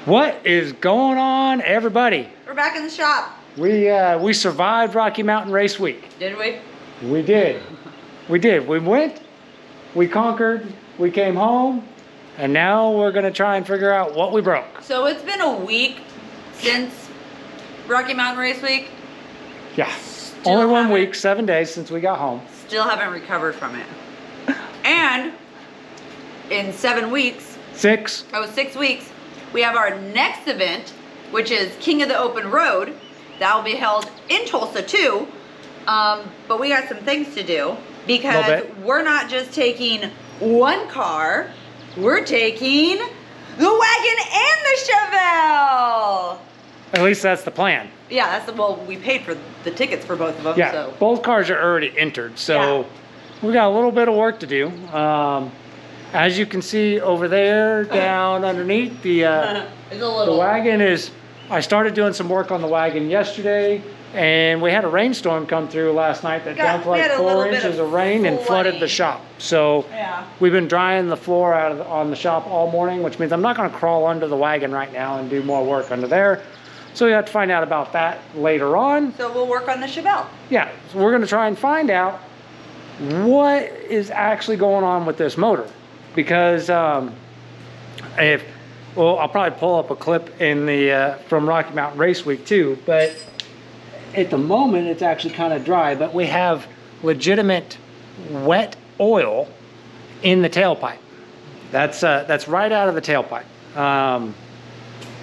What is going on, everybody? We're back in the shop. We survived Rocky Mountain Race Week. Did we? We did. We did. We went, we conquered, we came home, and now we're gonna try and figure out what we broke. So it's been a week since Rocky Mountain Race Week. Yeah. Still Only 1 haven't- week, 7 days since we got home. Still haven't recovered from it. And in 7 weeks, 6. 6 weeks, we have our next event, which is King of the Open Road. That will be held in Tulsa too. But we got some things to do because we're not just taking one car, we're taking the wagon and the Chevelle. At least that's the plan. Yeah, that's well, we paid for the tickets for both of them. Yeah, So. both cars are already entered, so we got a little bit of work to do. As you can see over there, down underneath, the wagon is, I started doing some work on the wagon yesterday, and we had a rainstorm come through last night that dumped like 4 inches of rain and flooded the shop. So we've been drying the floor out on the shop all morning, which means I'm not gonna crawl under the wagon right now and do more work under there. So we have to find out about that later on. So we'll work on the Chevelle. Yeah, so we're gonna try and find out what is actually going on with this motor. Because I'll probably pull up a clip in the from Rocky Mountain Race Week too, but at the moment it's actually kind of dry, but we have legitimate wet oil in the tailpipe. That's right out of the tailpipe.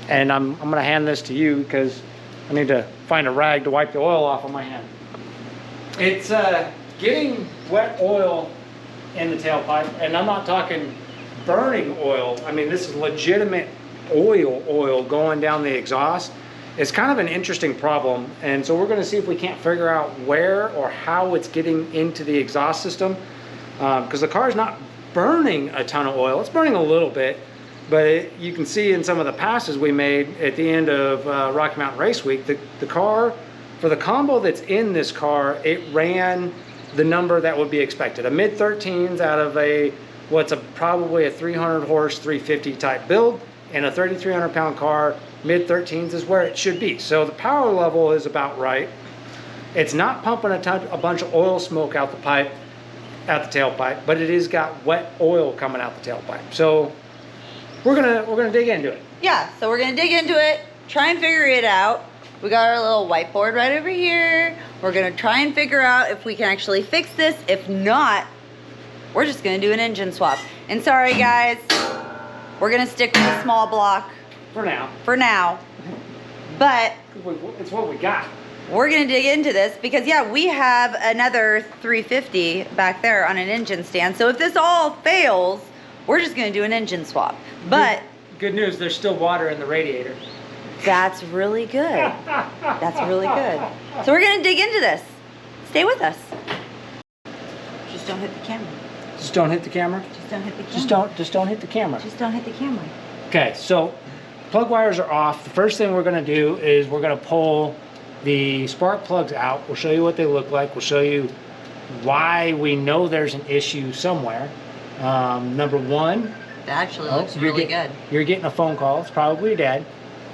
And I'm gonna hand this to you because I need to find a rag to wipe the oil off of my hand. It's getting wet oil in the tailpipe, and I'm not talking burning oil. I mean, this is legitimate oil going down the exhaust. It's kind of an interesting problem, and so we're going to see if we can't figure out where or how it's getting into the exhaust system, because the car is not burning a ton of oil. It's burning a little bit, but you can see in some of the passes we made at the end of Rocky Mountain Race Week, the car, for the combo that's in this car, it ran the number that would be expected. A mid-13s out of probably a 300 horse, 350 type build, and a 3,300 pound car, mid-13s is where it should be. So the power level is about right. It's not pumping a bunch of oil smoke out the tailpipe, but it has got wet oil coming out the tailpipe. So we're gonna dig into it. Yeah, so we're gonna dig into it, try and figure it out. We got our little whiteboard right over here. We're gonna try and figure out if we can actually fix this. If not, we're just gonna do an engine swap. And sorry guys, we're gonna stick with the small block. For now. But it's what we got. We're gonna dig into this because yeah, we have another 350 back there on an engine stand. So if this all fails, we're just gonna do an engine swap. But good news, there's still water in the radiator. That's really good. That's really good. So we're gonna dig into this. Stay with us. Just don't hit the camera. Just don't hit the camera? Just don't hit the camera. Just don't hit the camera. Just don't hit the camera. Okay, so plug wires are off. The first thing we're gonna do is we're gonna pull the spark plugs out. We'll show you what they look like. We'll show you why we know there's an issue somewhere. Number one. That actually looks really good. You're getting a phone call. It's probably your dad.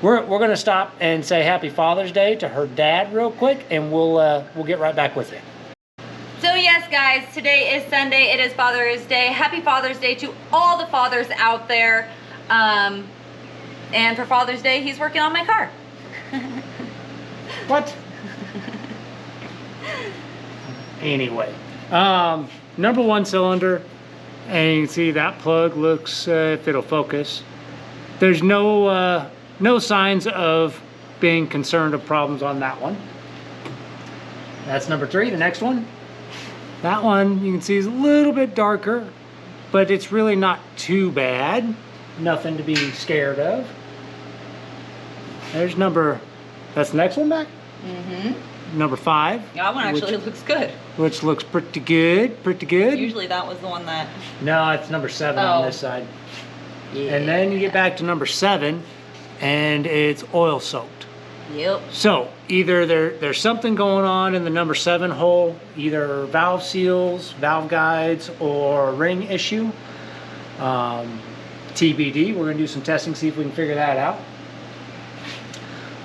We're gonna stop and say Happy Father's Day to her dad real quick, and we'll get right back with you. So yes, guys, today is Sunday. It is Father's Day. Happy Father's Day to all the fathers out there. And for Father's Day, he's working on my car. What? Anyway, number one cylinder, and you can see that plug looks, if it'll focus, there's no signs of being concerned of problems on that one. That's number 3. The next one, that one you can see is a little bit darker, but it's really not too bad. Nothing to be scared of. That's the next one back? Mm-hmm. Number 5. That one actually looks good. Which looks pretty good, Usually that was the one that... No, it's number 7 on this side. Yeah. And then you get back to number 7, and it's oil soaked. Yep. So either there's something going on in the number 7 hole, either valve seals, valve guides, or ring issue. TBD, we're gonna do some testing, see if we can figure that out.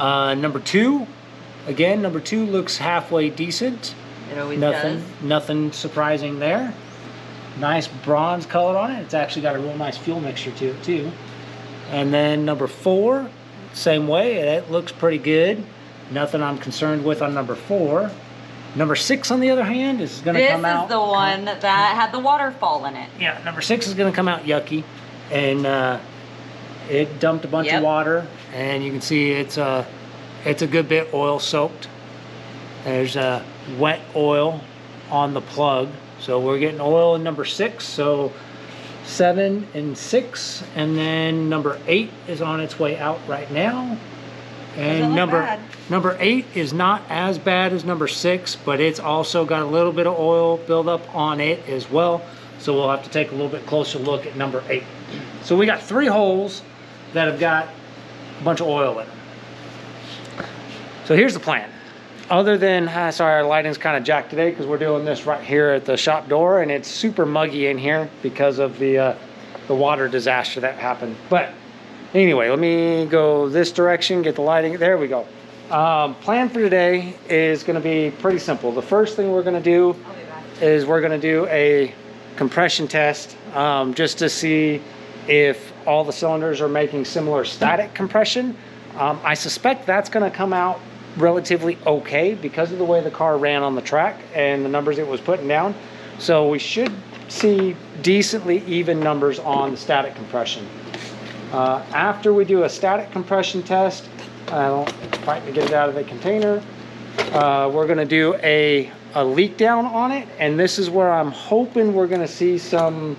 Number 2, again, number 2 looks halfway decent. It always does. Nothing surprising there. Nice bronze color on it. It's actually got a real nice fuel mixture to it too. And then number 4, same way. It looks pretty good. Nothing I'm concerned with on number 4. Number 6, on the other hand, is going to come out. This is the one that had the waterfall in it. Yeah, number 6 is going to come out yucky, and it dumped a bunch of water, and you can see it's a good bit oil soaked. There's wet oil on the plug, so we're getting oil in number 6. So 7 and 6, and then number 8 is on its way out right now. And number 8 is not as bad as number 6, but it's also got a little bit of oil buildup on it as well. So we'll have to take a little bit closer look at number 8. So we got 3 holes that have got a bunch of oil in them. So here's the plan. Other than, sorry, our lighting's kind of jacked today because we're doing this right here at the shop door, and it's super muggy in here because of the water disaster that happened. But anyway, let me go this direction, get the lighting. There we go. Plan for today is going to be pretty simple. The first thing we're going to do is we're going to do a compression test just to see if all the cylinders are making similar static compression. I suspect that's going to come out relatively okay because of the way the car ran on the track and the numbers it was putting down. So we should see decently even numbers on the static compression. After we do a static compression test, I don't fight to get it out of the container, we're going to do a leak down on it, and this is where I'm hoping we're going to see some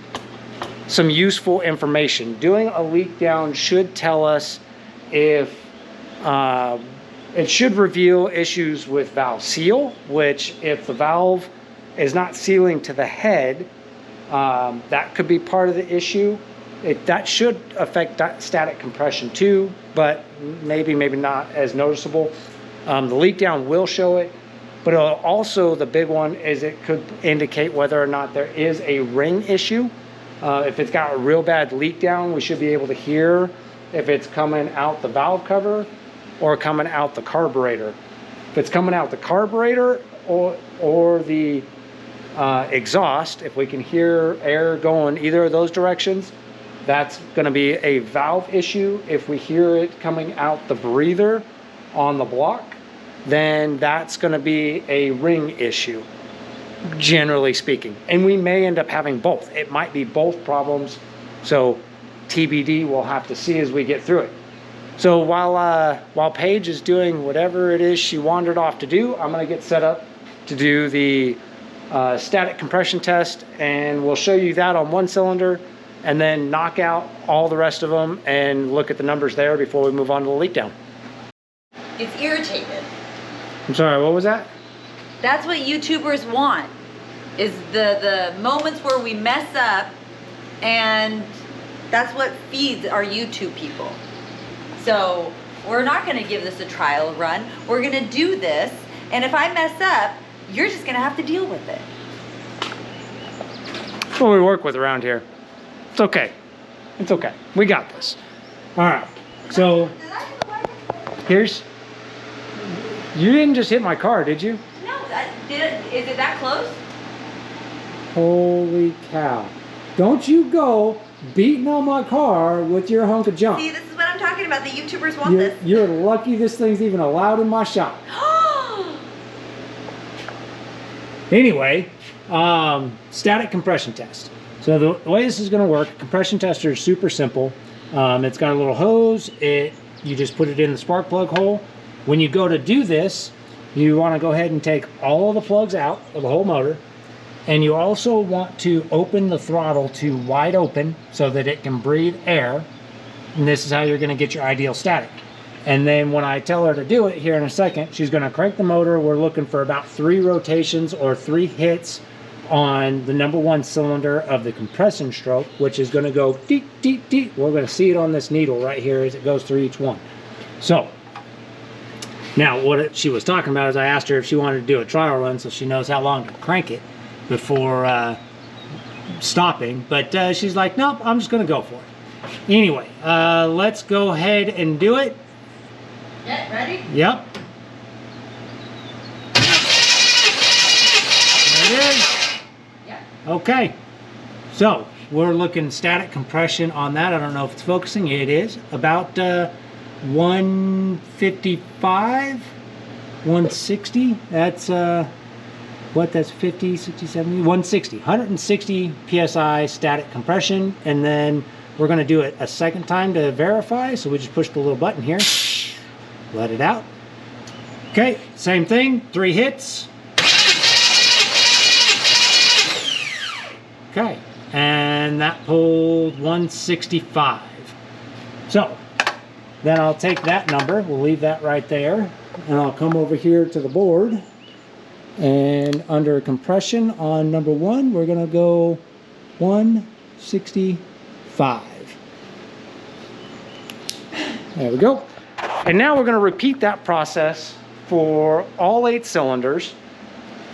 useful information. Doing a leak down should tell us if it should reveal issues with valve seal, which if the valve is not sealing to the head, that could be part of the issue. That should affect static compression too, but maybe not as noticeable. The leak down will show it, but also the big one is it could indicate whether or not there is a ring issue. If it's got a real bad leak down, we should be able to hear if it's coming out the valve cover or coming out the carburetor. If it's coming out the carburetor or the exhaust, if we can hear air going either of those directions, that's going to be a valve issue. If we hear it coming out the breather on the block, then that's going to be a ring issue, generally speaking. And we may end up having both. It might be both problems. So TBD, we'll have to see as we get through it. So while Paige is doing whatever it is she wandered off to do, I'm going to get set up to do the static compression test, and we'll show you that on one cylinder and then knock out all the rest of them and look at the numbers there before we move on to the leak down. It's irritated. I'm sorry, what was that? That's what YouTubers want, is the moments where we mess up, and that's what feeds our YouTube people. So we're not going to give this a trial run. We're going to do this, and if I mess up, you're just going to have to deal with it. That's what we work with around here. It's okay. It's okay. We got this. All right. So here's. You didn't just hit my car, did you? No. Is it that close? Holy cow! Don't you go beating on my car with your hunk of junk. See, this is what I'm talking about. The YouTubers want this. You're lucky this thing's even allowed in my shop. Anyway, static compression test. So the way this is going to work, compression tester is super simple. It's got a little hose. You just put it in the spark plug hole. When you go to do this, you want to go ahead and take all of the plugs out of the whole motor. And you also want to open the throttle to wide open so that it can breathe air. And this is how you're going to get your ideal static. And then when I tell her to do it here in a second, she's going to crank the motor. We're looking for about 3 rotations or 3 hits on the number 1 cylinder of the compression stroke, which is going to go deep, deep, deep. We're going to see it on this needle right here as it goes through each one. So now what she was talking about is I asked her if she wanted to do a trial run so she knows how long to crank it before stopping. But she's like, nope, I'm just going to go for it. Anyway, let's go ahead and do it. Yeah, ready? Yep. There it is. Yep. Okay. So we're looking static compression on that. I don't know if it's focusing. It is about 155, 160. That's that's 50, 60, 70, 160. 160 psi static compression, and then we're going to do it a second time to verify. So we just push the little button here, let it out. Okay, same thing, 3 hits. Okay, and that pulled 165. So then I'll take that number, we'll leave that right there, and I'll come over here to the board, and under compression on number 1, we're gonna go 165. There we go. And now we're gonna repeat that process for all 8 cylinders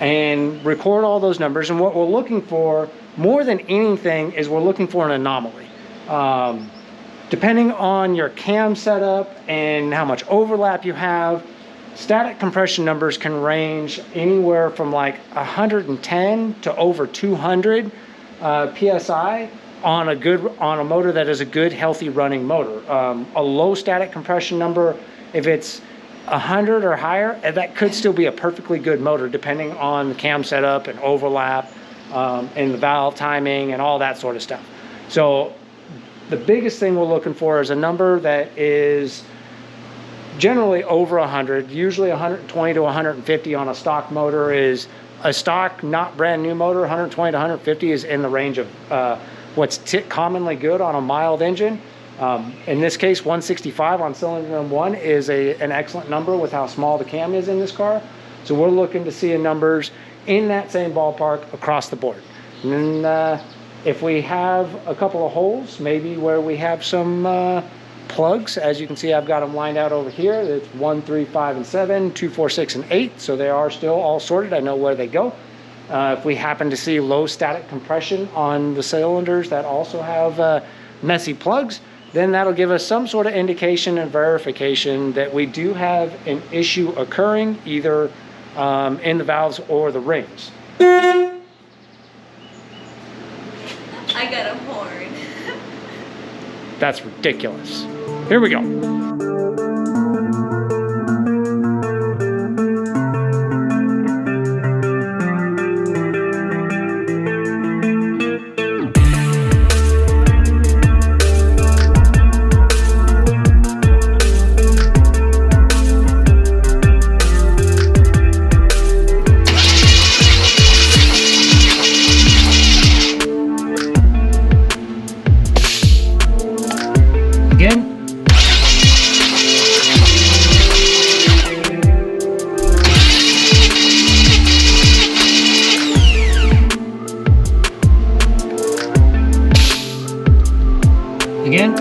and record all those numbers. And what we're looking for more than anything is we're looking for an anomaly. Depending on your cam setup and how much overlap you have, static compression numbers can range anywhere from like 110 to over 200 psi on a motor that is a good, healthy running motor. A low static compression number, if it's 100 or higher, that could still be a perfectly good motor depending on the cam setup and overlap and the valve timing and all that sort of stuff. So the biggest thing we're looking for is a number that is generally over 100, usually 120 to 150 on a stock motor is a stock, not brand new motor. 120 to 150 is in the range of what's commonly good on a mild engine. In this case, 165 on cylinder number 1 is an excellent number with how small the cam is in this car. So we're looking to see numbers in that same ballpark across the board. And then if we have a couple of holes, maybe where we have some plugs, as you can see, I've got them lined out over here. It's 1, 3, 5, and 7, 2, 4, 6, and 8. So they are still all sorted. I know where they go. If we happen to see low static compression on the cylinders that also have messy plugs, then that'll give us some sort of indication and verification that we do have an issue occurring either in the valves or the rings. I got a horn. That's ridiculous. Here we go. Again. Again.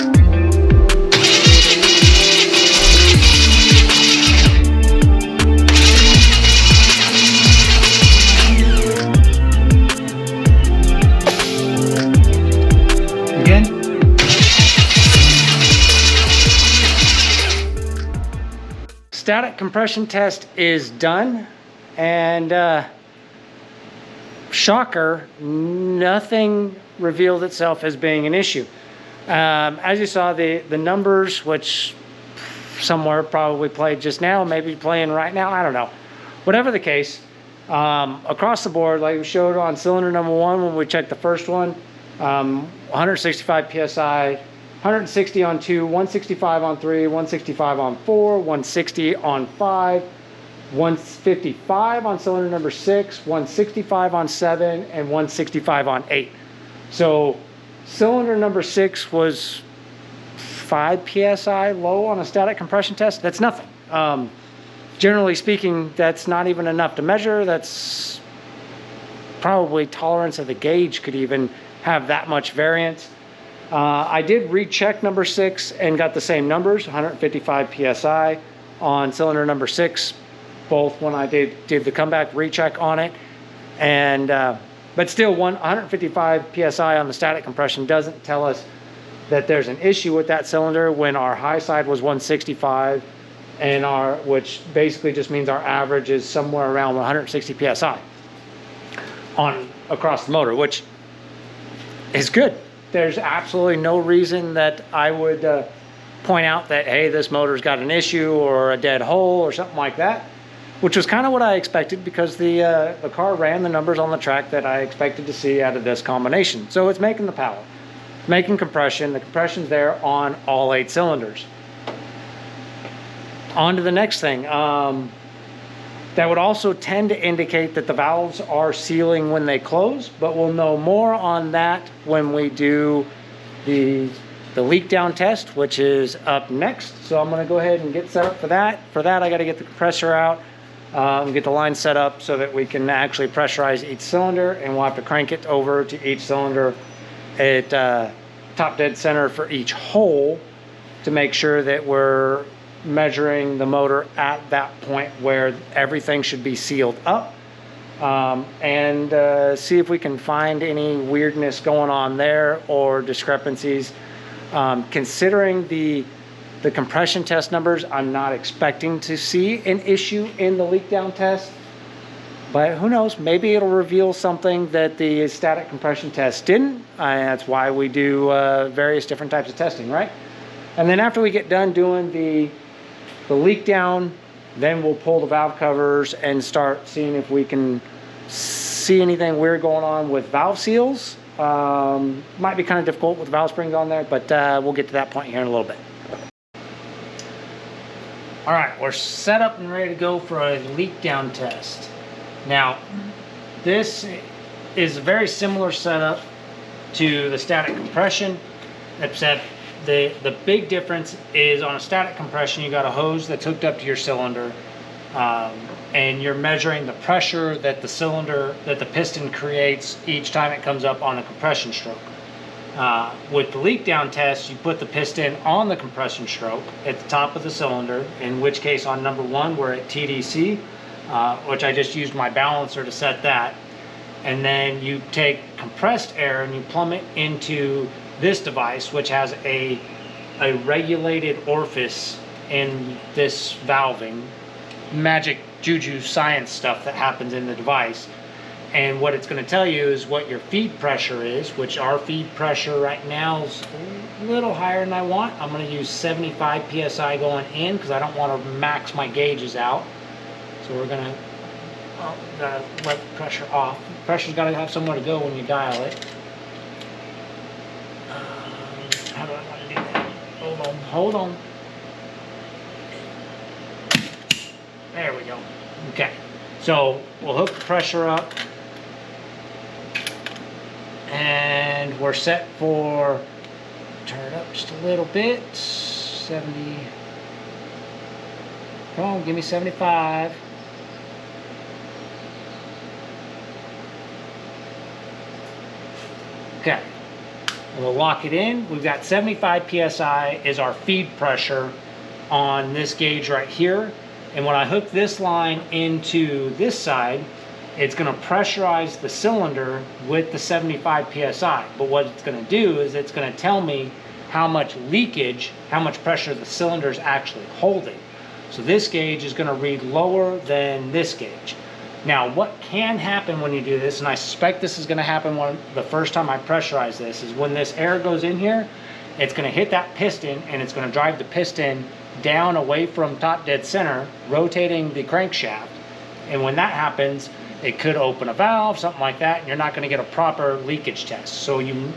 Again. Static compression test is done, and shocker, nothing revealed itself as being an issue. As you saw, the numbers, which somewhere probably played just now, maybe playing right now, I don't know. Whatever the case, across the board, like we showed on cylinder number 1 when we checked the first one, 165 psi, 160 on 2, 165 on 3, 165 on 4, 160 on 5, 155 on cylinder number 6, 165 on 7, and 165 on 8. So cylinder number 6 was 5 psi low on a static compression test. That's nothing. Generally speaking, that's not even enough to measure. That's probably tolerance of the gauge could even have that much variance. I did recheck number 6 and got the same numbers, 155 psi on cylinder number 6, both when I did the comeback recheck on it. And but still, 155 psi on the static compression doesn't tell us that there's an issue with that cylinder when our high side was 165 and which basically just means our average is somewhere around 160 psi across the motor, which is good. There's absolutely no reason that I would point out that, hey, this motor's got an issue or a dead hole or something like that, which was kind of what I expected, because the car ran the numbers on the track that I expected to see out of this combination. So it's making the power, making compression. The compression's there on all 8 cylinders. On to the next thing. That would also tend to indicate that the valves are sealing when they close, but we'll know more on that when we do the leak down test, which is up next. So I'm going to go ahead and get set up for that. For that, I got to get the compressor out, get the line set up so that we can actually pressurize each cylinder, and we'll have to crank it over to each cylinder at top dead center for each hole to make sure that we're measuring the motor at that point where everything should be sealed up, and see if we can find any weirdness going on there or discrepancies. Considering the compression test numbers, I'm not expecting to see an issue in the leak down test, but who knows, maybe it'll reveal something that the static compression test didn't. That's why we do various different types of testing, right? And then after we get done doing the leak down, then we'll pull the valve covers and start seeing if we can see anything weird going on with valve seals. Might be kind of difficult with the valve springs on there, but we'll get to that point here in a little bit. All right, we're set up and ready to go for a leak down test. Now, this is a very similar setup to the static compression, except the big difference is on a static compression, you got a hose that's hooked up to your cylinder, and you're measuring the pressure that the piston creates each time it comes up on a compression stroke. With the leak down test, you put the piston on the compression stroke at the top of the cylinder, in which case on number 1 we're at TDC, which I just used my balancer to set that. And then you take compressed air and you plumb it into this device, which has a regulated orifice in this valving, magic juju science stuff that happens in the device. And what it's going to tell you is what your feed pressure is, which our feed pressure right now is a little higher than I want. I'm going to use 75 psi going in because I don't want to max my gauges out. So we're going to let the pressure off. Pressure's got to have somewhere to go when you dial it. How do I want to do that? Hold on. There we go. Okay, so we'll hook the pressure up, and we're set for, turn it up just a little bit, 70, come on, give me 75. Okay. We'll lock it in. We've got 75 psi is our feed pressure on this gauge right here. And when I hook this line into this side, it's going to pressurize the cylinder with the 75 psi. But what it's going to do is it's going to tell me how much leakage, how much pressure the cylinder is actually holding. So this gauge is going to read lower than this gauge. Now, what can happen when you do this, and I suspect this is going to happen the first time I pressurize this, is when this air goes in here, it's going to hit that piston, and it's going to drive the piston down away from top dead center, rotating the crankshaft. And when that happens, it could open a valve, something like that, and you're not going to get a proper leakage test. So you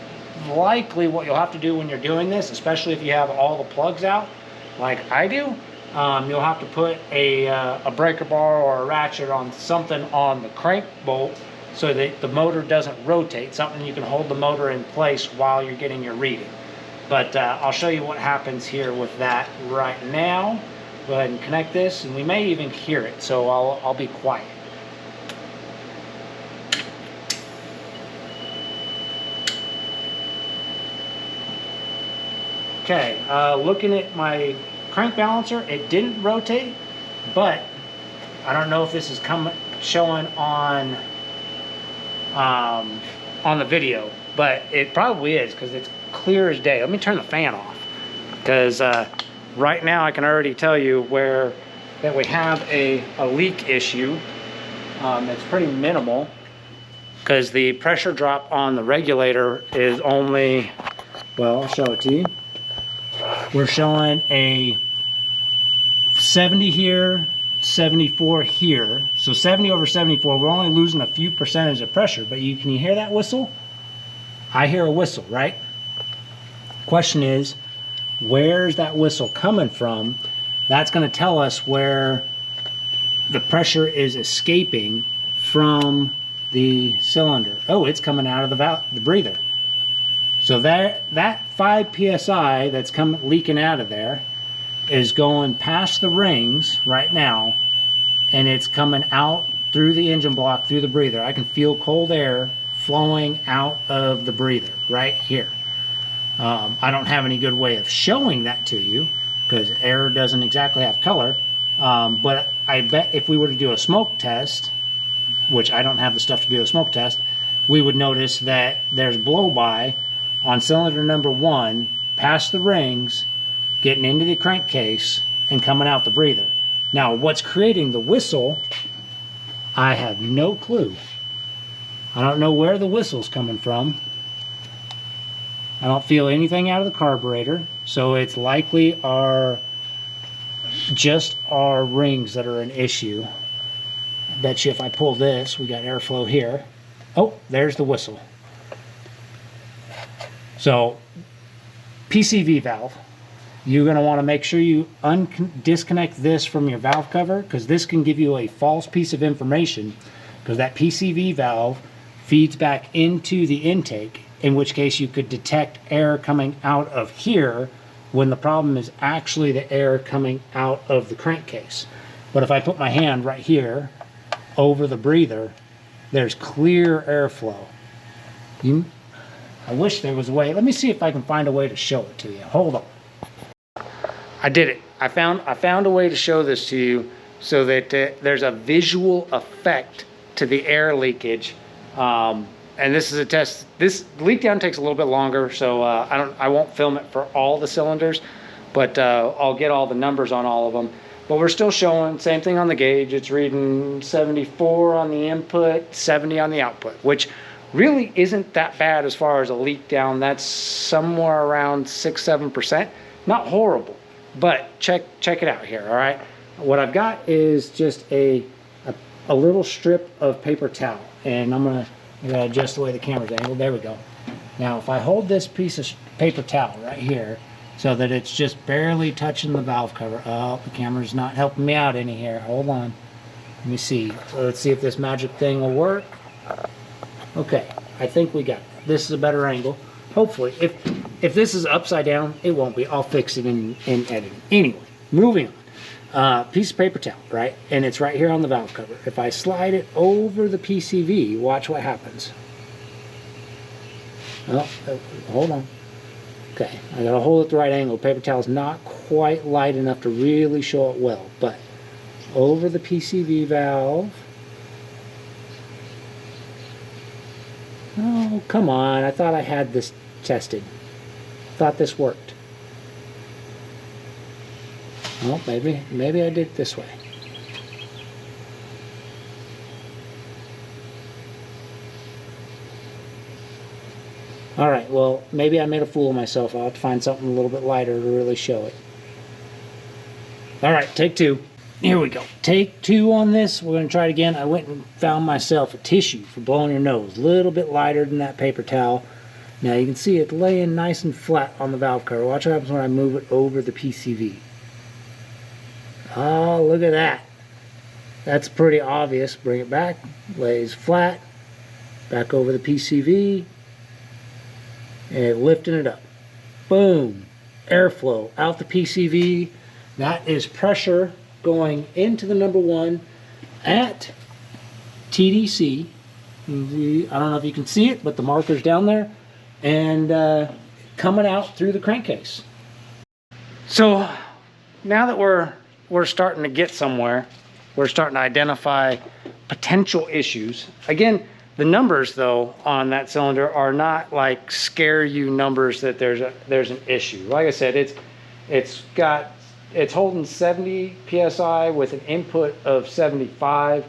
likely, what you'll have to do when you're doing this, especially if you have all the plugs out, like I do, you'll have to put a breaker bar or a ratchet on something on the crank bolt so that the motor doesn't rotate, something you can hold the motor in place while you're getting your reading. But I'll show you what happens here with that right now. Go ahead and connect this, and we may even hear it, so I'll be quiet. Okay, looking at my crank balancer, it didn't rotate, but I don't know if this is showing on the video, but it probably is because it's clear as day. Let me turn the fan off because right now I can already tell you where that we have a leak issue. It's pretty minimal because the pressure drop on the regulator is only, well, I'll show it to you. We're showing a 70 here, 74 here. So 70 over 74, we're only losing a few percentage of pressure, but can you hear that whistle? I hear a whistle, right? Question is, where's that whistle coming from? That's going to tell us where the pressure is escaping from the cylinder. Oh, it's coming out of the breather. So that 5 psi that's leaking out of there is going past the rings right now, and it's coming out through the engine block, through the breather. I can feel cold air flowing out of the breather right here. I don't have any good way of showing that to you because air doesn't exactly have color, but I bet if we were to do a smoke test, which I don't have the stuff to do a smoke test, we would notice that there's blow-by on cylinder number 1 past the rings, getting into the crankcase and coming out the breather. Now, what's creating the whistle, I have no clue. I don't know where the whistle's coming from. I don't feel anything out of the carburetor, so it's likely just our rings that are an issue. I bet you if I pull this, we got airflow here. Oh, there's the whistle. So, PCV valve. You're going to want to make sure you disconnect this from your valve cover, because this can give you a false piece of information, because that PCV valve feeds back into the intake, in which case you could detect air coming out of here when the problem is actually the air coming out of the crankcase. But if I put my hand right here over the breather, there's clear airflow. I wish there was a way. Let me see if I can find a way to show it to you. Hold on. I did it. I found a way to show this to you so that there's a visual effect to the air leakage. And this is a test. This leak down takes a little bit longer, so I won't film it for all the cylinders, but I'll get all the numbers on all of them. But we're still showing, same thing on the gauge. It's reading 74 on the input, 70 on the output, which really isn't that bad as far as a leak down. That's somewhere around 6-7%. Not horrible, but check it out here. All right, what I've got is just a little strip of paper towel, and I'm gonna adjust the way the camera's angled. There we go. Now, if I hold this piece of paper towel right here so that it's just barely touching the valve cover. Oh, the camera's not helping me out any here. Hold on. Let me see. Let's see if this magic thing will work. Okay, I think we got it. This is a better angle. Hopefully, if this is upside down, it won't be. I'll fix it in editing. Anyway, moving on. Piece of paper towel, right? And it's right here on the valve cover. If I slide it over the PCV, watch what happens. Oh, hold on. Okay, I gotta hold it at the right angle. Paper towel's not quite light enough to really show it well, but over the PCV valve. Oh, come on. I thought I had this tested. I thought this worked. Oh, maybe I did it this way. All right, well, maybe I made a fool of myself. I'll have to find something a little bit lighter to really show it. All right, take 2. Here we go. Take 2 on this. We're going to try it again. I went and found myself a tissue for blowing your nose. A little bit lighter than that paper towel. Now you can see it laying nice and flat on the valve cover. Watch what happens when I move it over the PCV. Oh, look at that. That's pretty obvious. Bring it back. Lays flat. Back over the PCV. And lifting it up. Boom. Airflow out the PCV. That is pressure going into the number 1 at TDC. I don't know if you can see it, but the marker's down there, and coming out through the crankcase. So now that we're starting to get somewhere, we're starting to identify potential issues. Again, the numbers though on that cylinder are not like scare you numbers that there's an issue. Like I said, it's got it's holding 70 psi with an input of 75.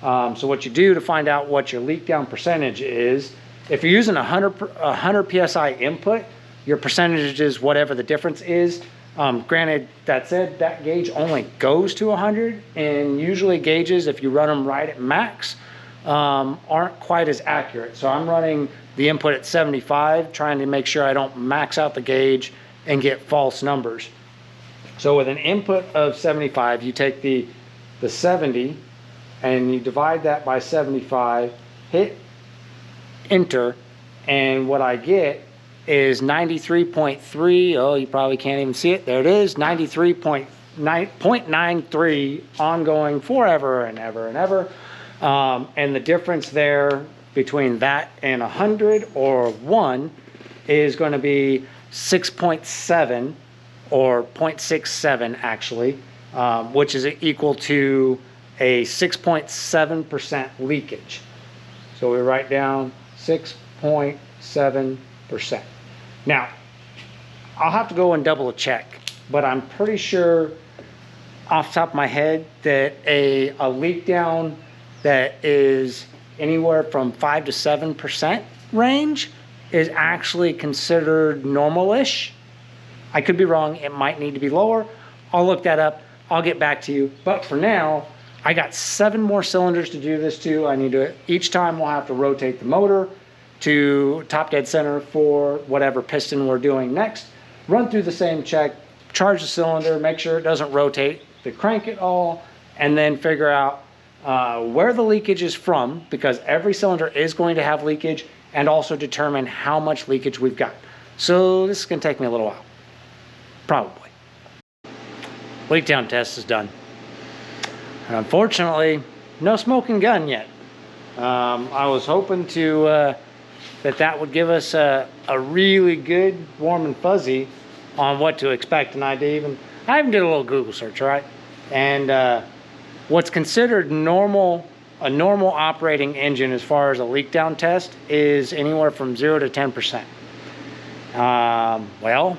So what you do to find out what your leak down percentage is, if you're using 100 psi input, your percentage is whatever the difference is. Granted, that said, that gauge only goes to 100, and usually gauges, if you run them right at max, aren't quite as accurate. So I'm running the input at 75, trying to make sure I don't max out the gauge and get false numbers. So with an input of 75, you take the 70 and you divide that by 75, hit enter, and what I get is 93.3. Oh, you probably can't even see it. There it is, 93.93 ongoing forever and ever and ever. And the difference there between that and 100 or 1 is going to be 6.7 or 0.67 actually, which is equal to a 6.7% leakage. So we write down 6.7%. Now, I'll have to go and double check, but I'm pretty sure off the top of my head that a leak down that is anywhere from 5 to 7% range is actually considered normal-ish. I could be wrong. It might need to be lower. I'll look that up. I'll get back to you. But for now, I got 7 more cylinders to do this to. I need to, each time we'll have to rotate the motor to top dead center for whatever piston we're doing next. Run through the same check, charge the cylinder, make sure it doesn't rotate, to crank it all, and then figure out where the leakage is from, because every cylinder is going to have leakage, and also determine how much leakage we've got. So this is going to take me a little while, probably. Leak down test is done. And unfortunately, no smoking gun yet. I was hoping to that would give us a really good warm and fuzzy on what to expect, and I even did a little Google search, right? And what's considered a normal operating engine as far as a leak down test is anywhere from 0 to 10%. Well,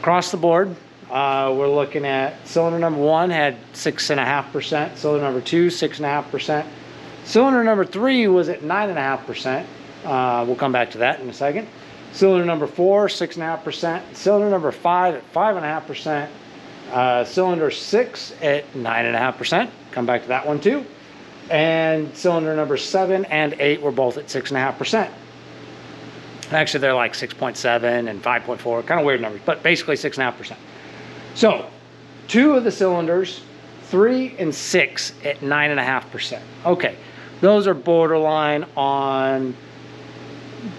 across the board, we're looking at cylinder number 1 had 6.5%, cylinder number 2 6.5%, cylinder number 3 was at 9.5%. We'll come back to that in a second. Cylinder number 4 6.5%, cylinder number 5 at 5.5%, cylinder 6 at 9.5%. Come back to that one too. And cylinder number 7 and 8 were both at 6.5%. Actually, they're like 6.7 and 5.4, kind of weird numbers, but basically 6.5%. So 2 of the cylinders, 3 and 6 at 9.5%. Okay, those are borderline on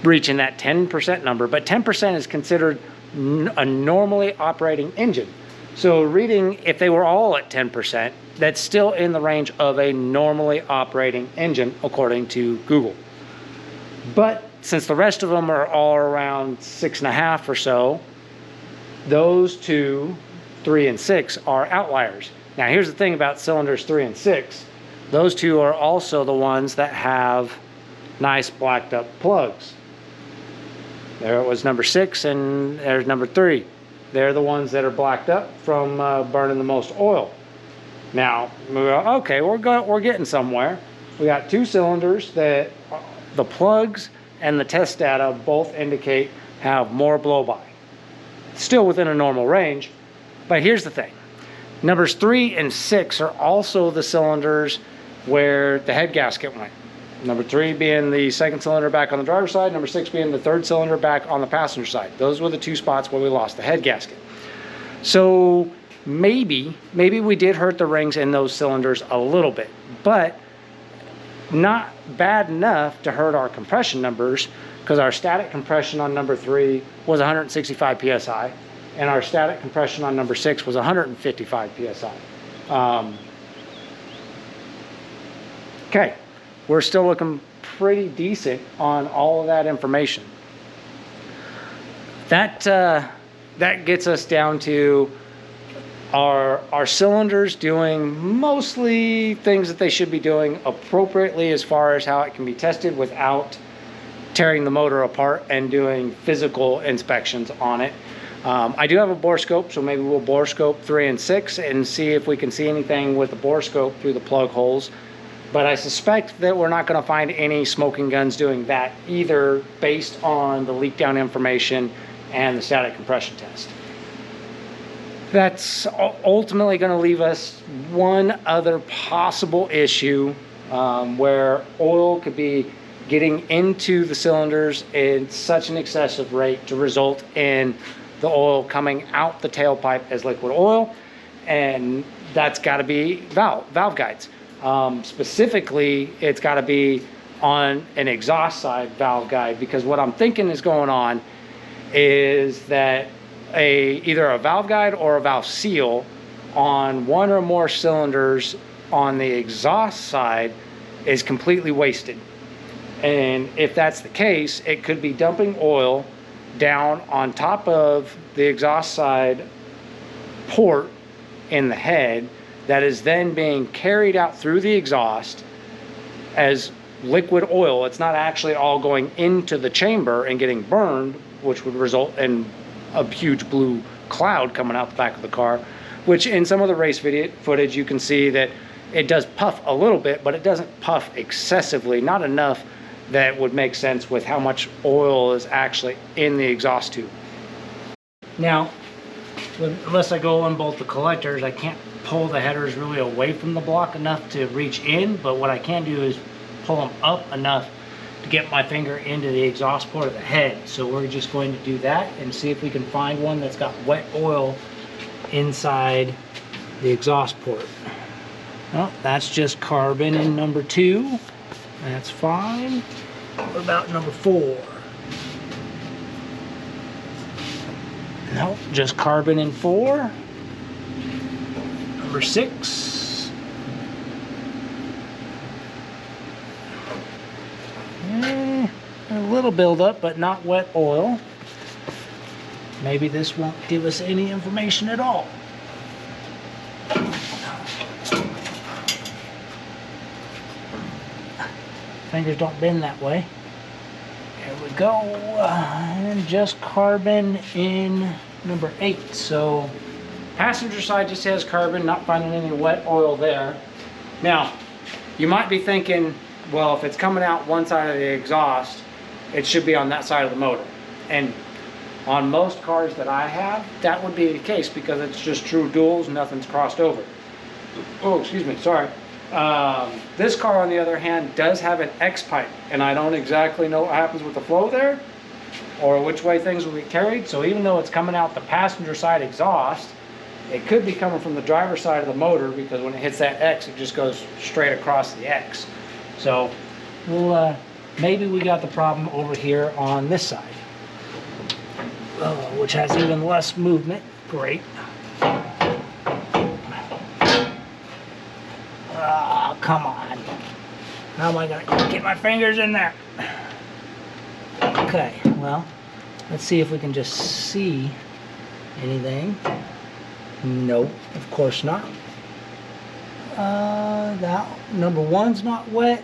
reaching that 10% number, but 10% is considered a normally operating engine. So reading, if they were all at 10%, that's still in the range of a normally operating engine, according to Google. But since the rest of them are all around 6.5 or so, those 2, 3 and 6 are outliers. Now here's the thing about cylinders 3 and 6. Those 2 are also the ones that have nice blacked up plugs. There it was number 6, and there's number 3. They're the ones that are blacked up from burning the most oil. Now, we go, okay, we're getting somewhere. We got 2 cylinders that the plugs and the test data both indicate have more blow-by. Still within a normal range, but here's the thing. Numbers 3 and 6 are also the cylinders where the head gasket went. Number 3 being the second cylinder back on the driver's side, number 6 being the third cylinder back on the passenger side. Those were the 2 spots where we lost the head gasket. So maybe we did hurt the rings in those cylinders a little bit, but not bad enough to hurt our compression numbers, because our static compression on number 3 was 165 psi, and our static compression on number 6 was 155 psi. Okay. We're still looking pretty decent on all of that information. That gets us down to our cylinders doing mostly things that they should be doing appropriately as far as how it can be tested without tearing the motor apart and doing physical inspections on it. I do have a bore scope, so maybe we'll bore scope 3 and 6 and see if we can see anything with the bore scope through the plug holes. But I suspect that we're not going to find any smoking guns doing that either, based on the leak down information and the static compression test. That's ultimately going to leave us one other possible issue, where oil could be getting into the cylinders in such an excessive rate to result in the oil coming out the tailpipe as liquid oil, and that's got to be valve guides. Specifically, it's got to be on an exhaust side valve guide, because what I'm thinking is going on is that either a valve guide or a valve seal on one or more cylinders on the exhaust side is completely wasted. And if that's the case, it could be dumping oil down on top of the exhaust side port in the head that is then being carried out through the exhaust as liquid oil. It's not actually all going into the chamber and getting burned, which would result in a huge blue cloud coming out the back of the car, which in some of the race video footage you can see that it does puff a little bit, but it doesn't puff excessively, not enough that would make sense with how much oil is actually in the exhaust tube. Now, unless I go unbolt the collectors, I can't pull the headers really away from the block enough to reach in, but what I can do is pull them up enough to get my finger into the exhaust port of the head. So we're just going to do that and see if we can find one that's got wet oil inside the exhaust port. Well, that's just carbon in number 2. That's fine. What about number 4? Nope, just carbon in 4. Number 6. A little buildup, but not wet oil. Maybe this won't give us any information at all. Fingers don't bend that way. There we go. And just carbon in number 8. So passenger side just has carbon, not finding any wet oil there. Now, you might be thinking, well, if it's coming out one side of the exhaust, it should be on that side of the motor. And on most cars that I have, that would be the case, because it's just true duals, nothing's crossed over. Oh, excuse me, sorry. This car, on the other hand, does have an X pipe, and I don't exactly know what happens with the flow there or which way things will be carried. So even though it's coming out the passenger side exhaust, it could be coming from the driver's side of the motor, because when it hits that X, it just goes straight across the X. So we'll maybe we got the problem over here on this side, which has even less movement. Great. Oh, come on. How am I going to get my fingers in there? Okay, well, let's see if we can just see anything. Nope, of course not. That number 1's not wet.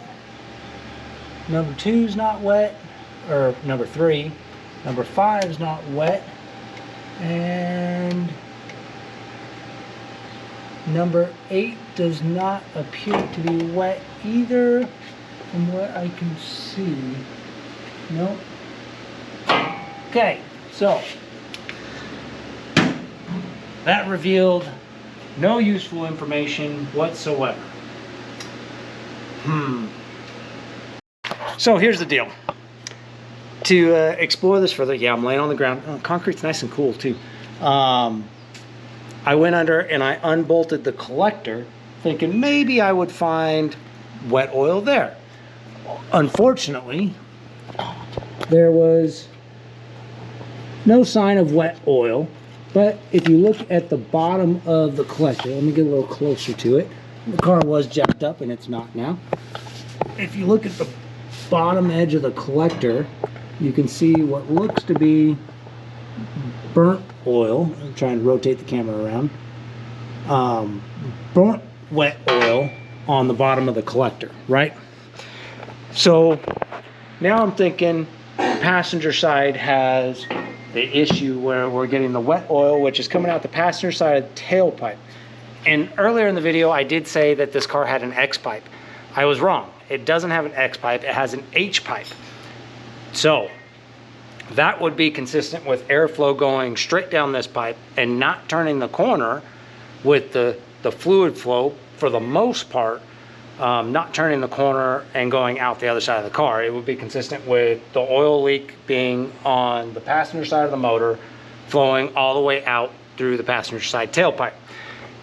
Number 2's not wet. Or number 3. Number 5's not wet. And number 8 does not appear to be wet either, from what I can see. Nope. Okay, so that revealed no useful information whatsoever. So here's the deal. To explore this further, yeah, I'm laying on the ground. Oh, concrete's nice and cool too. I went under and I unbolted the collector, thinking maybe I would find wet oil there. Unfortunately, there was no sign of wet oil. But if you look at the bottom of the collector, let me get a little closer to it. The car was jacked up and it's not now. If you look at the bottom edge of the collector, you can see what looks to be burnt oil. I'm trying to rotate the camera around. Burnt wet oil on the bottom of the collector, right? So now I'm thinking passenger side has the issue where we're getting the wet oil, which is coming out the passenger side of the tailpipe. And earlier in the video, I did say that this car had an X pipe. I was wrong. It doesn't have an X pipe, it has an H pipe. So that would be consistent with airflow going straight down this pipe and not turning the corner with the fluid flow for the most part, not turning the corner and going out the other side of the car. It would be consistent with the oil leak being on the passenger side of the motor, flowing all the way out through the passenger side tailpipe.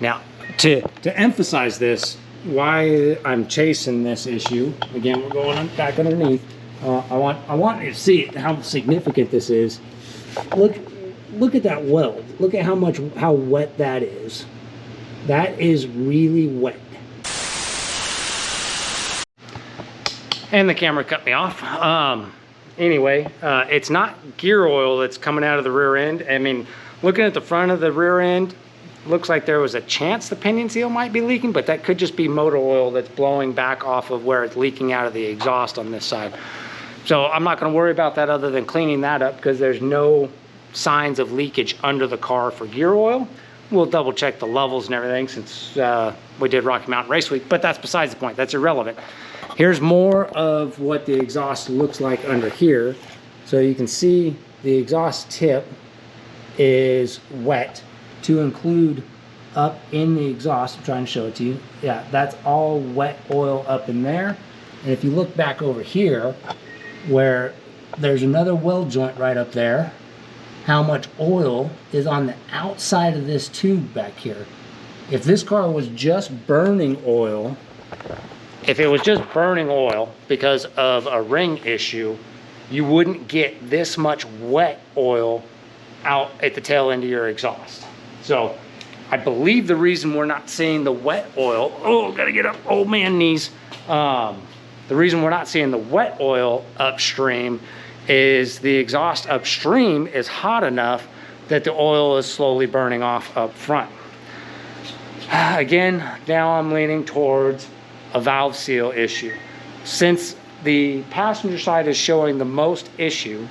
Now, to emphasize this, why I'm chasing this issue, again, we're going back underneath. I want you to see how significant this is. Look at that weld. Look at how wet that is. That is really wet. And the camera cut me off. Anyway, it's not gear oil that's coming out of the rear end. I mean, looking at the front of the rear end, looks like there was a chance the pinion seal might be leaking, but that could just be motor oil that's blowing back off of where it's leaking out of the exhaust on this side. So I'm not going to worry about that other than cleaning that up, because there's no signs of leakage under the car for gear oil. We'll double check the levels and everything since we did Rocky Mountain Race Week, but that's besides the point. That's irrelevant. Here's more of what the exhaust looks like under here. So you can see the exhaust tip is wet, to include up in the exhaust. I'm trying to show it to you. Yeah, that's all wet oil up in there. And if you look back over here, where there's another weld joint right up there, how much oil is on the outside of this tube back here. If this car was just burning oil, if it was just burning oil because of a ring issue, you wouldn't get this much wet oil out at the tail end of your exhaust. So I believe the reason we're not seeing the wet oil, oh, gotta get up, old man knees. The reason we're not seeing the wet oil upstream is the exhaust upstream is hot enough that the oil is slowly burning off up front. Again, now I'm leaning towards a valve seal issue. Since the passenger side is showing the most issue,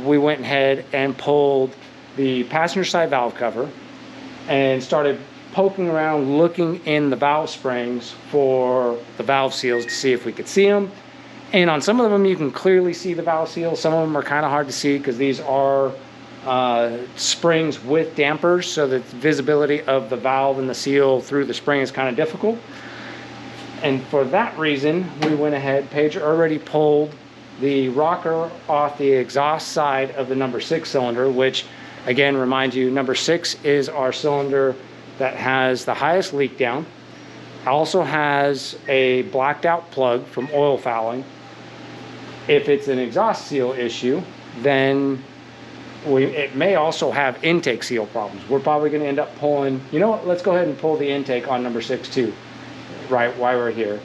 we went ahead and pulled the passenger side valve cover and started poking around, looking in the valve springs for the valve seals to see if we could see them. And on some of them you can clearly see the valve seals. Some of them are kind of hard to see because these are springs with dampers, so that the visibility of the valve and the seal through the spring is kind of difficult. And for that reason, we went ahead, Paige already pulled the rocker off the exhaust side of the number 6 cylinder, which again, remind you, number 6 is our cylinder that has the highest leak down. Also has a blacked out plug from oil fouling. If it's an exhaust seal issue, then it may also have intake seal problems. We're probably going to end up pulling, you know what, let's go ahead and pull the intake on number 6 too, right while we're here.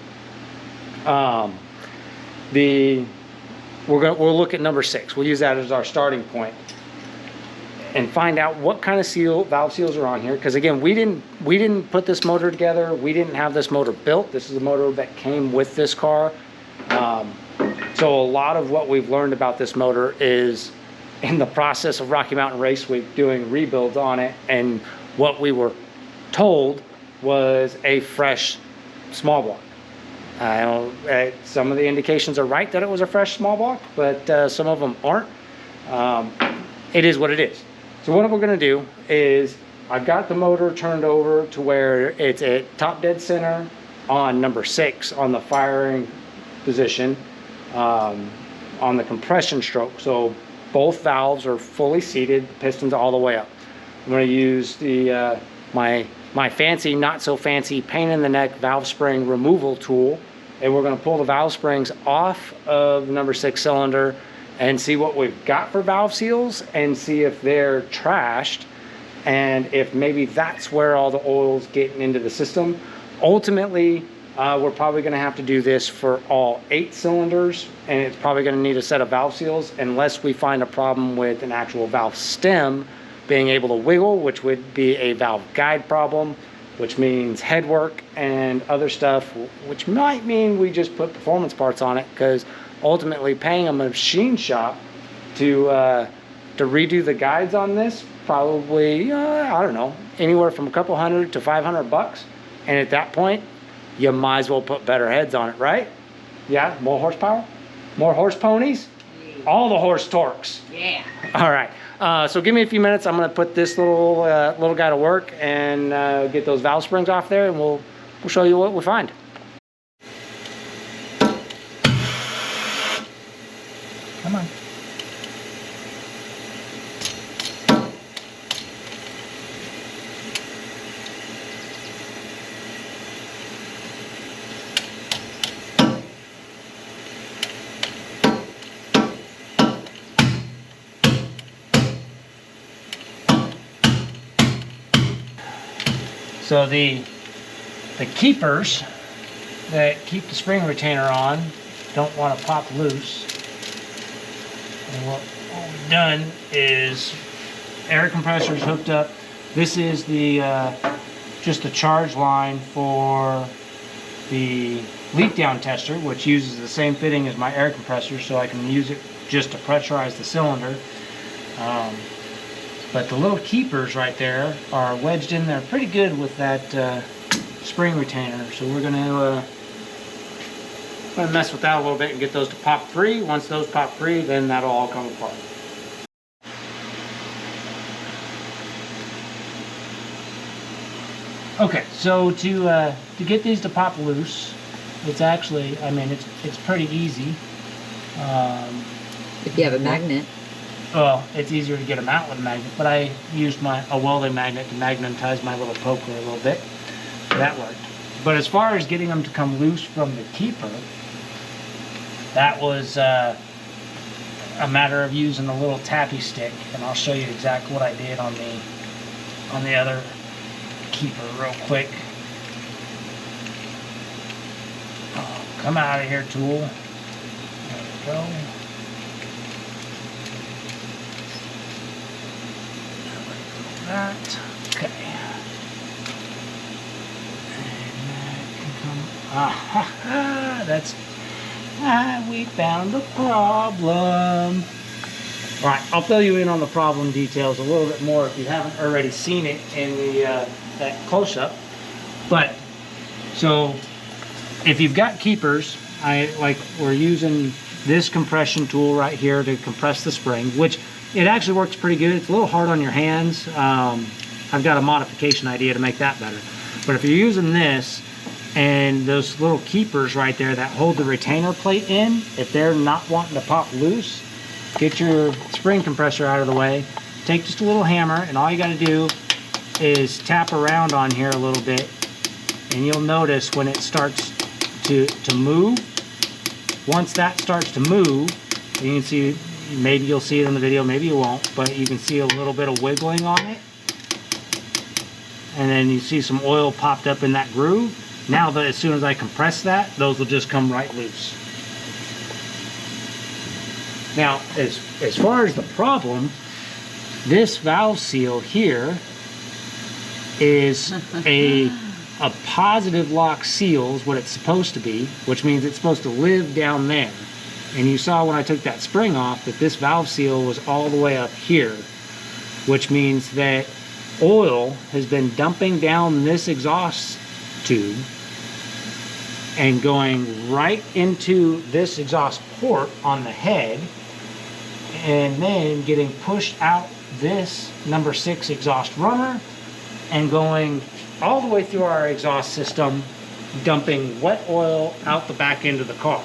We'll look at number 6. We'll use that as our starting point and find out what kind of valve seals are on here. Because again, we didn't put this motor together. We didn't have this motor built. This is a motor that came with this car. So a lot of what we've learned about this motor is in the process of Rocky Mountain Race Week doing rebuilds on it, and what we were told was a fresh small block. Some of the indications are right that it was a fresh small block, but some of them aren't. It is what it is. So what we're going to do is, I've got the motor turned over to where it's at top dead center on number 6 on the firing position, on the compression stroke. So both valves are fully seated, pistons all the way up. I'm going to use the my fancy, not so fancy, pain in the neck valve spring removal tool, and we're going to pull the valve springs off of the number 6 cylinder and see what we've got for valve seals, and see if they're trashed, and if maybe that's where all the oil's getting into the system. Ultimately, we're probably going to have to do this for all 8 cylinders, and it's probably going to need a set of valve seals unless we find a problem with an actual valve stem being able to wiggle, which would be a valve guide problem, which means head work and other stuff, which might mean we just put performance parts on it, because ultimately paying a machine shop to to redo the guides on this, probably, I don't know, anywhere from a couple $100 to $500. And at that point, you might as well put better heads on it, right? Yeah, more horsepower, more horse ponies, all the horse torques. Yeah. All right. So give me a few minutes. I'm going to put this little guy to work and get those valve springs off there, and we'll show you what we find. Come on. So the keepers that keep the spring retainer on don't want to pop loose. And what we've done is air compressor is hooked up. This is the just the charge line for the leak down tester, which uses the same fitting as my air compressor, so I can use it just to pressurize the cylinder. But the little keepers right there are wedged in there pretty good with that spring retainer. So we're going to mess with that a little bit and get those to pop free. Once those pop free, then that'll all come apart. Okay, so to get these to pop loose, it's actually, I mean, it's pretty easy. If you have a magnet. Well, it's easier to get them out with a magnet, but I used a welding magnet to magnetize my little poker a little bit. So that worked. But as far as getting them to come loose from the keeper, that was a matter of using a little tappy stick, and I'll show you exactly what I did on the other keeper real quick. Oh, come out of here, tool. There we go. That. Okay. And that can come. That's. We found the problem. All right, I'll fill you in on the problem details a little bit more if you haven't already seen it in the that close-up. But so, if you've got keepers, we're using this compression tool right here to compress the spring, which it actually works pretty good. It's a little hard on your hands. I've got a modification idea to make that better. But if you're using this and those little keepers right there that hold the retainer plate in, if they're not wanting to pop loose, get your spring compressor out of the way, take just a little hammer, and all you got to do is tap around on here a little bit, and you'll notice when it starts to move. Once that starts to move, you can see, maybe you'll see it in the video, maybe you won't, but you can see a little bit of wiggling on it. And then you see some oil popped up in that groove. Now that as soon as I compress that, those will just come right loose. Now, as far as the problem, this valve seal here is a positive lock seal is what it's supposed to be, which means it's supposed to live down there. And you saw when I took that spring off that this valve seal was all the way up here, which means that oil has been dumping down this exhaust tube and going right into this exhaust port on the head, and then getting pushed out this number 6 exhaust runner and going all the way through our exhaust system, dumping wet oil out the back end of the car.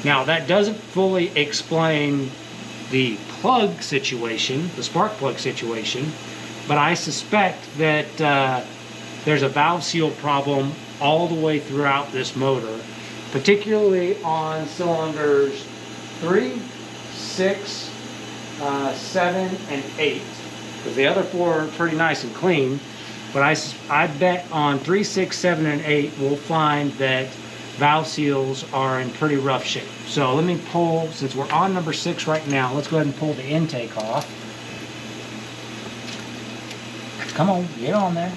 Now, that doesn't fully explain the plug situation, the spark plug situation, but I suspect that there's a valve seal problem all the way throughout this motor, particularly on cylinders 3, 6, 7, and 8, because the other 4 are pretty nice and clean. But I bet on 3, 6, 7, and 8 we'll find that valve seals are in pretty rough shape. So let me pull, since we're on number 6 right now, let's go ahead and pull the intake off. Come on, get on there.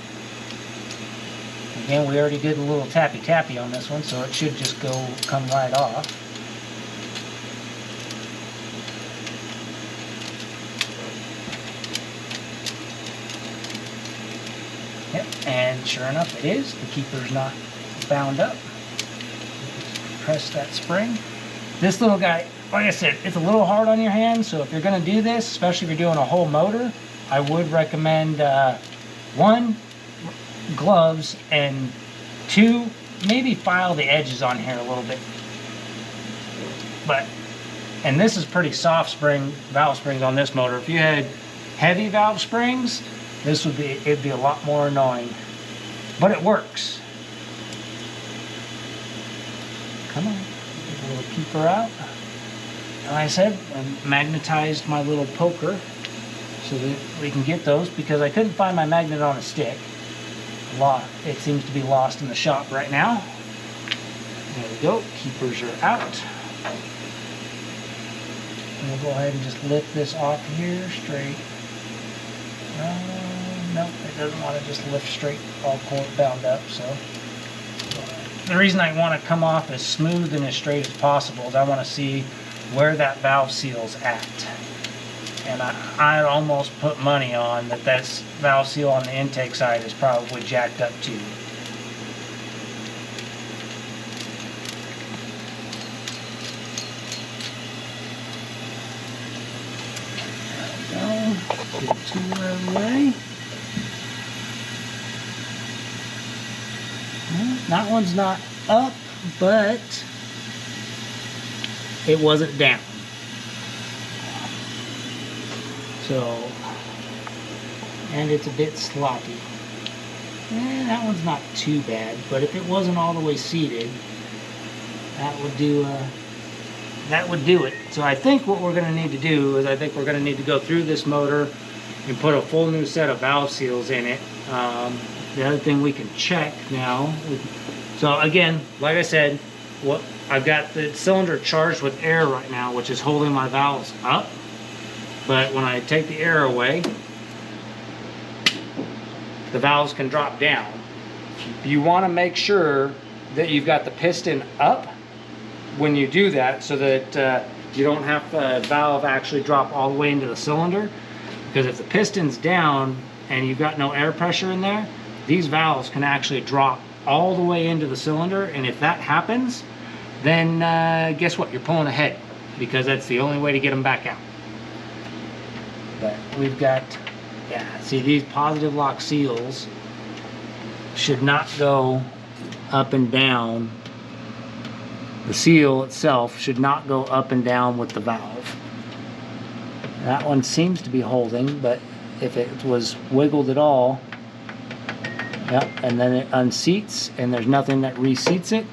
Again, we already did a little tappy on this one, so it should just come right off. And sure enough, it is. The keeper's not bound up. Press that spring. This little guy, like I said, it's a little hard on your hands, so if you're going to do this, especially if you're doing a whole motor, I would recommend 1, gloves, and 2, maybe file the edges on here a little bit. And this is pretty soft valve springs on this motor. If you had heavy valve springs, it'd be a lot more annoying. But it works. Come on, get a little keeper out. And like I said, I magnetized my little poker so that we can get those, because I couldn't find my magnet on a stick. It seems to be lost in the shop right now. There we go, keepers are out. And we'll go ahead and just lift this off here straight. Nope, it doesn't want to just lift straight, all cord bound up. So the reason I want to come off as smooth and as straight as possible is I want to see where that valve seal's at. And I'd almost put money on that valve seal on the intake side is probably jacked up too. There we go. Get it two out of the way. Well, that one's not up, but it wasn't down. So, and it's a bit sloppy. That one's not too bad, but if it wasn't all the way seated, that would do it. So I think what we're going to need to do is we're going to need to go through this motor and put a full new set of valve seals in it. The other thing we can check now. So again, like I said, I've got the cylinder charged with air right now, which is holding my valves up. But when I take the air away, the valves can drop down. You want to make sure that you've got the piston up when you do that, so that you don't have the valve actually drop all the way into the cylinder. Because if the piston's down and you've got no air pressure in there, these valves can actually drop all the way into the cylinder. And if that happens, then guess what? You're pulling ahead, because that's the only way to get them back out. But we've got, see, these positive lock seals should not go up and down. The seal itself should not go up and down with the valve. That one seems to be holding, but if it was wiggled at all, and then it unseats, and there's nothing that reseats it.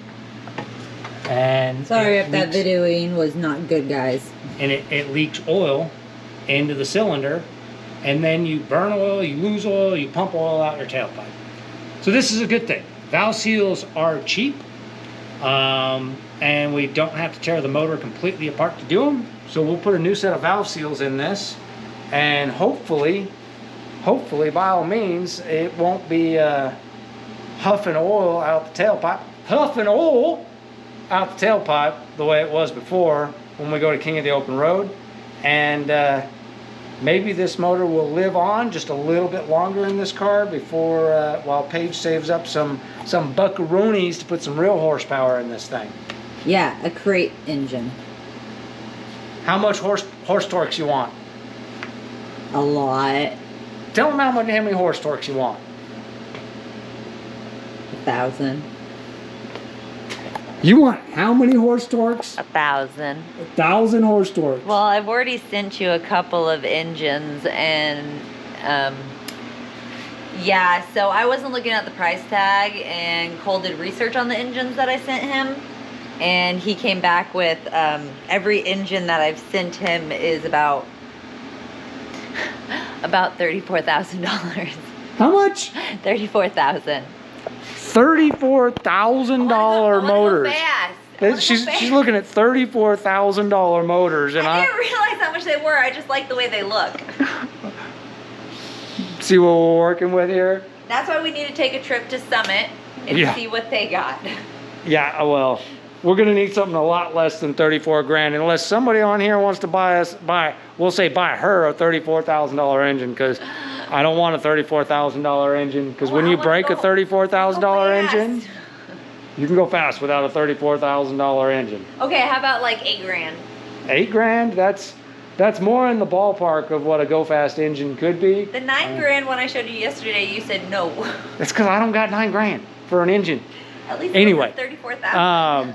And sorry if that videoing was not good, guys. And it leaks oil into the cylinder, and then you burn oil, you lose oil, you pump oil out your tailpipe. So this is a good thing. Valve seals are cheap, and we don't have to tear the motor completely apart to do them. So we'll put a new set of valve seals in this, and hopefully by all means it won't be huffing oil out the tailpipe, the way it was before when we go to King of the Open Road. And maybe this motor will live on just a little bit longer in this car before, while Paige saves up some buckaroonies to put some real horsepower in this thing. Yeah, a crate engine. How much horse torques you want? A lot. Tell them how many horse torques you want. 1,000. You want how many horse torques? 1,000. 1,000 horse torques. Well, I've already sent you a couple of engines, and yeah, so I wasn't looking at the price tag, and Cole did research on the engines that I sent him, and he came back with every engine that I've sent him is about $34,000. How much? $34,000. $34,000 motors. Fast. She's looking at $34,000 motors, and I didn't realize how much they were. I just like the way they look. See what we're working with here? That's why we need to take a trip to Summit and see what they got. Yeah, well, we're gonna need something a lot less than 34 grand, unless somebody on here wants to buy her a $34,000 engine, because I don't want a $34,000 engine because when I you wanna break a go- $34,000 go engine, fast. you can go fast without a $34,000 engine. Okay, how about like 8 grand? 8 grand? That's more in the ballpark of what a go fast engine could be. The 9 grand one I showed you yesterday, you said no. That's because I don't got 9 grand for an engine. At least Anyway, it was 34,000.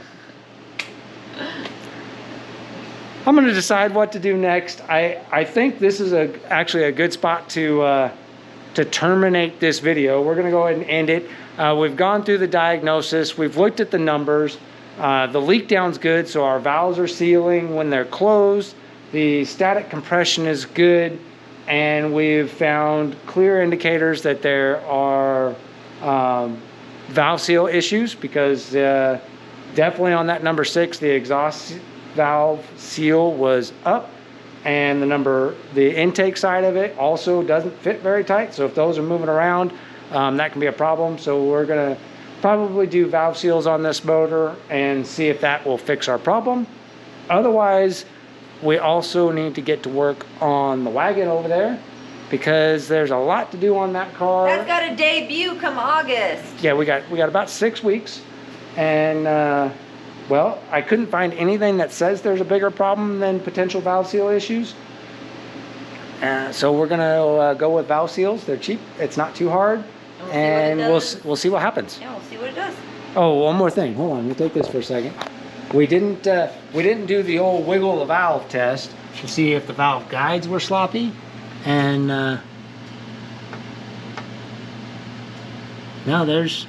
I'm going to decide what to do next. I think this is actually a good spot to terminate this video. We're going to go ahead and end it. We've gone through the diagnosis. We've looked at the numbers. The leak down's good, so our valves are sealing when they're closed. The static compression is good, and we've found clear indicators that there are valve seal issues because definitely on that number 6, the exhaust valve seal was up, and the intake side of it also doesn't fit very tight. So if those are moving around, that can be a problem. So we're gonna probably do valve seals on this motor and see if that will fix our problem. Otherwise, we also need to get to work on the wagon over there because there's a lot to do on that car. That's got a debut come August. Yeah, we got about 6 weeks, and well, I couldn't find anything that says there's a bigger problem than potential valve seal issues. So we're gonna go with valve seals. They're cheap. It's not too hard, and we'll see what happens. Yeah, we'll see what it does. Oh, one more thing. Hold on, let me take this for a second. We didn't do the old wiggle the valve test to see if the valve guides were sloppy, and now there's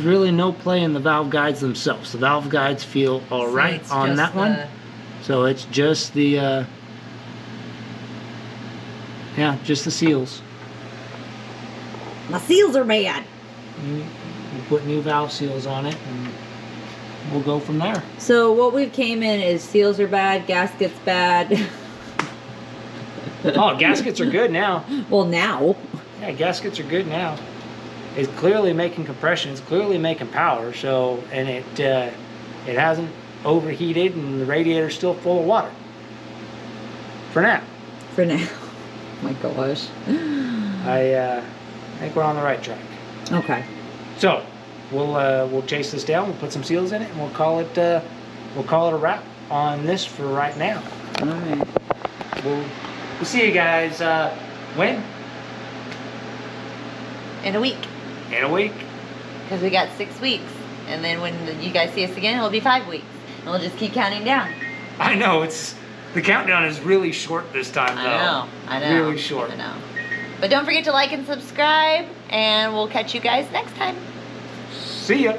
really no play in the valve guides themselves. The valve guides feel all right on that one. So it's just the just the seals. My seals are bad. We'll put new valve seals on it, and we'll go from there. So what we've came in is seals are bad, gaskets bad. Oh, gaskets are good now. Well, now. Yeah, gaskets are good now. It's clearly making compression. It's clearly making power. So, and it hasn't overheated, and the radiator's still full of water. For now. For now. Oh my gosh. I think we're on the right track. Okay. So we'll chase this down. We'll put some seals in it, and we'll call it a wrap on this for right now. All right. We'll see you guys when? In a week. In a week. Because we got 6 weeks. And then when you guys see us again, it'll be 5 weeks. And we'll just keep counting down. I know, the countdown is really short this time though. I know. Really short. I know. But don't forget to like and subscribe, and we'll catch you guys next time. See ya.